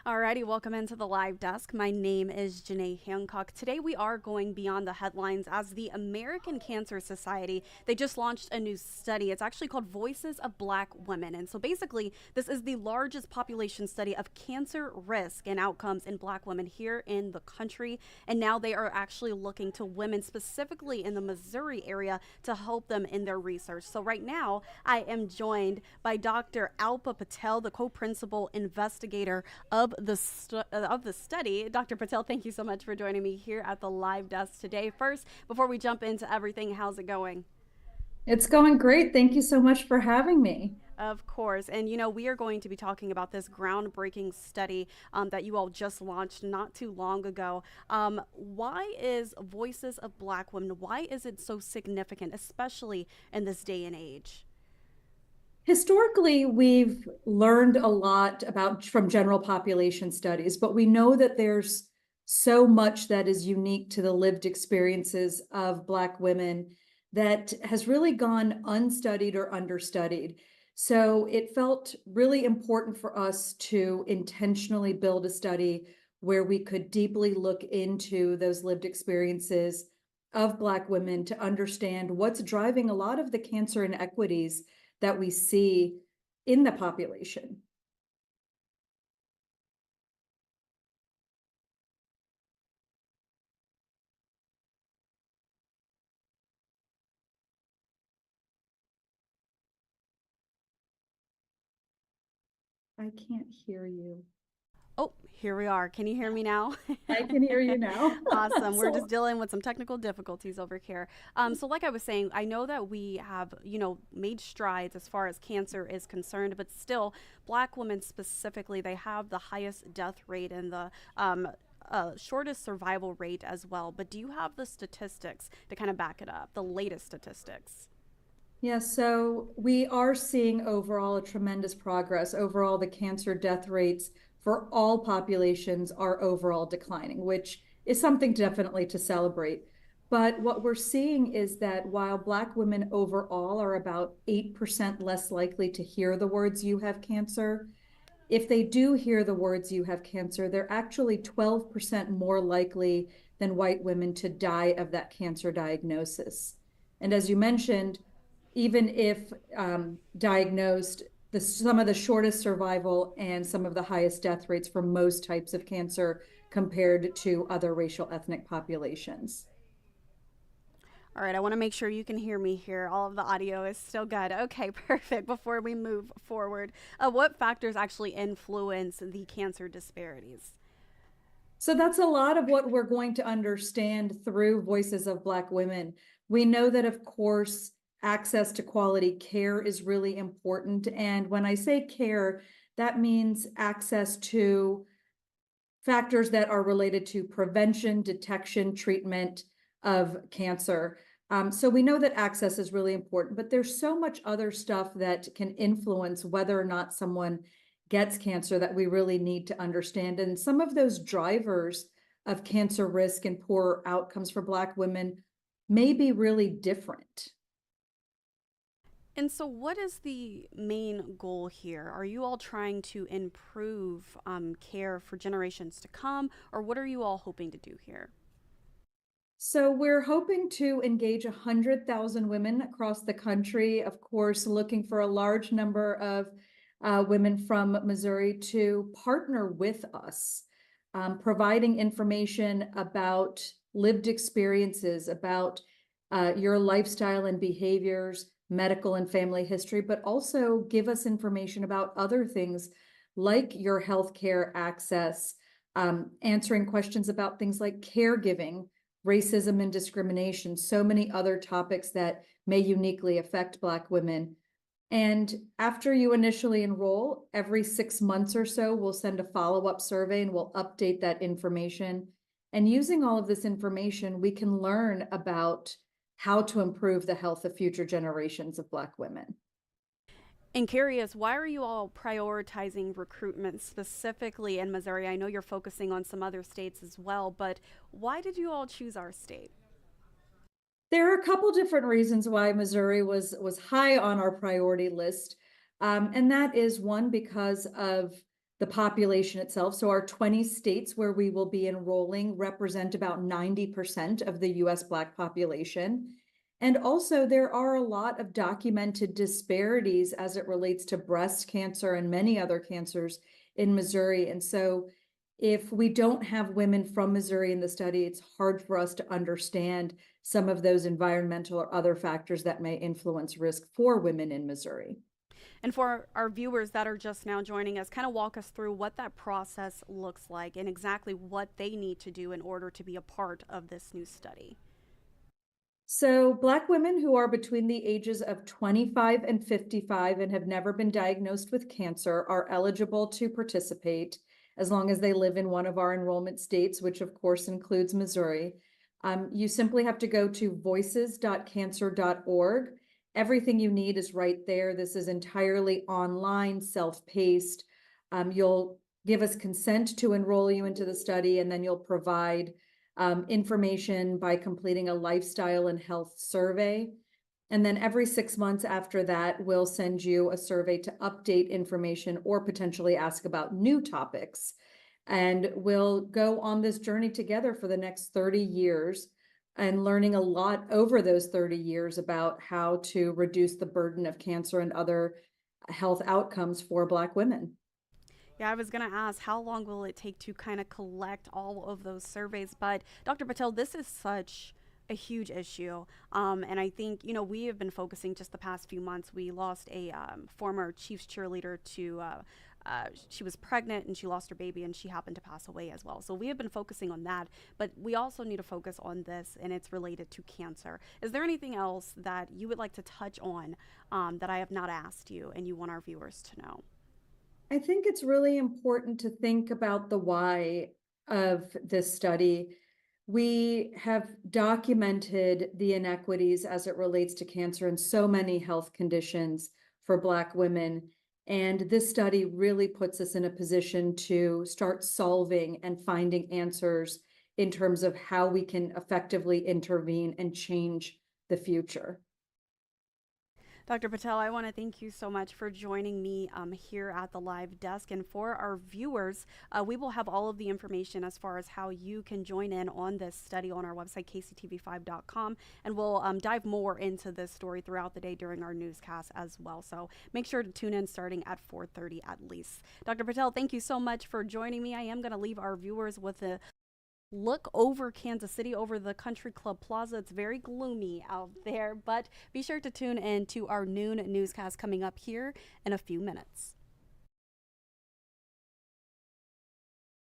Alrighty, welcome into the live desk. My name is Janae Hancock. Today we are going beyond the headlines as the American Cancer Society. They just launched a new study. It's actually called Voices of Black Women. And so basically, this is the largest population study of cancer risk and outcomes in Black women here in the country. And now they are actually looking to women specifically in the Missouri area to help them in their research. So right now, I am joined by Dr. Alpa Patel, the co-principal investigator of the study. Dr. Patel, thank you so much for joining me here at the live desk today. First, before we jump into everything, how's it going? It's going great. Thank you so much for having me. Of course. And, we are going to be talking about this groundbreaking study that you all just launched not too long ago. Why is Voices of Black Women, why is it so significant, especially in this day and age? Historically, we've learned a lot about from general population studies, but we know that there's so much that is unique to the lived experiences of Black women that has really gone unstudied or understudied. So it felt really important for us to intentionally build a study where we could deeply look into those lived experiences of Black women to understand what's driving a lot of the cancer inequities that we see in the population. I can't hear you. Oh, here we are. Can you hear me now? I can hear you now. Awesome. We're just So dealing with some technical difficulties over here. So, like I was saying, I know that we have, made strides as far as cancer is concerned, but still, Black women specifically, they have the highest death rate and the shortest survival rate as well. But do you have the statistics to kind of back it up, the latest statistics? yeah, so we are seeing overall a tremendous progress. Overall, the cancer death rates for all populations are overall declining, which is something definitely to celebrate. But what we're seeing is that while Black women overall are about 8% less likely to hear the words "you have cancer," if they do hear the words "you have cancer," they're actually 12% more likely than white women to die of that cancer diagnosis. And as you mentioned, even if diagnosed, some of the shortest survival and some of the highest death rates for most types of cancer compared to other racial ethnic populations. All right, I want to make sure you can hear me here. All of the audio is still good. Okay, perfect. Before we move forward, what factors actually influence the cancer disparities? So that's a lot of what we're going to understand through Voices of Black Women. We know that, of course, access to quality care is really important. And when I say care, that means access to factors that are related to prevention, detection, treatment of cancer. So we know that access is really important, but there's so much other stuff that can influence whether or not someone gets cancer that we really need to understand. And some of those drivers of cancer risk and poor outcomes for Black women may be really different. And so, what is the main goal here? Are you all trying to improve care for generations to come, or what are you all hoping to do here? So we're hoping to engage 100,000 women across the country, of course, looking for a large number of women from Missouri to partner with us, providing information about lived experiences, about your lifestyle and behaviors, medical and family history, but also give us information about other things like your healthcare access, answering questions about things like caregiving, racism and discrimination, so many other topics that may uniquely affect Black women. And after you initially enroll, every 6 months or so, we'll send a follow-up survey and we'll update that information. And using all of this information, we can learn about how to improve the health of future generations of Black women. And curious, why are you all prioritizing recruitment specifically in Missouri? I know you're focusing on some other states as well, but why did you all choose our state? There are a couple different reasons why Missouri was high on our priority list. And that is one, because of the population itself. So our 20 states where we will be enrolling represent about 90% of the US Black population. And also, there are a lot of documented disparities as it relates to breast cancer and many other cancers in Missouri. And so, if we don't have women from Missouri in the study, it's hard for us to understand some of those environmental or other factors that may influence risk for women in Missouri. And for our viewers that are just now joining us, kind of walk us through what that process looks like and exactly what they need to do in order to be a part of this new study. So, Black women who are between the ages of 25 and 55 and have never been diagnosed with cancer are eligible to participate as long as they live in one of our enrollment states, which of course includes Missouri. You simply have to go to voices.cancer.org. Everything you need is right there. This is entirely online, self-paced. You'll give us consent to enroll you into the study, and then you'll provide information by completing a lifestyle and health survey. And then every 6 months after that, we'll send you a survey to update information or potentially ask about new topics. And we'll go on this journey together for the next 30 years and learning a lot over those 30 years about how to reduce the burden of cancer and other health outcomes for Black women. Yeah, I was going to ask how long will it take to kind of collect all of those surveys? But Dr. Patel, this is such a huge issue. And I think, we have been focusing just the past few months. We lost a former Chiefs cheerleader to. She was pregnant and she lost her baby and she happened to pass away as well. So we have been focusing on that, but we also need to focus on this and it's related to cancer. Is there anything else that you would like to touch on that I have not asked you and you want our viewers to know? I think it's really important to think about the why of this study. We have documented the inequities as it relates to cancer in so many health conditions for Black women. And this study really puts us in a position to start solving and finding answers in terms of how we can effectively intervene and change the future. Dr. Patel, I want to thank you so much for joining me here at the live desk. And for our viewers, we will have all of the information as far as how you can join in on this study on our website, kctv5.com. And we'll dive more into this story throughout the day during our newscast as well. So make sure to tune in starting at 4:30 at least. Dr. Patel, thank you so much for joining me. I am going to leave our viewers with a look over Kansas City, over the Country Club Plaza. It's very gloomy out there, but be sure to tune in to our noon newscast coming up here in a few minutes.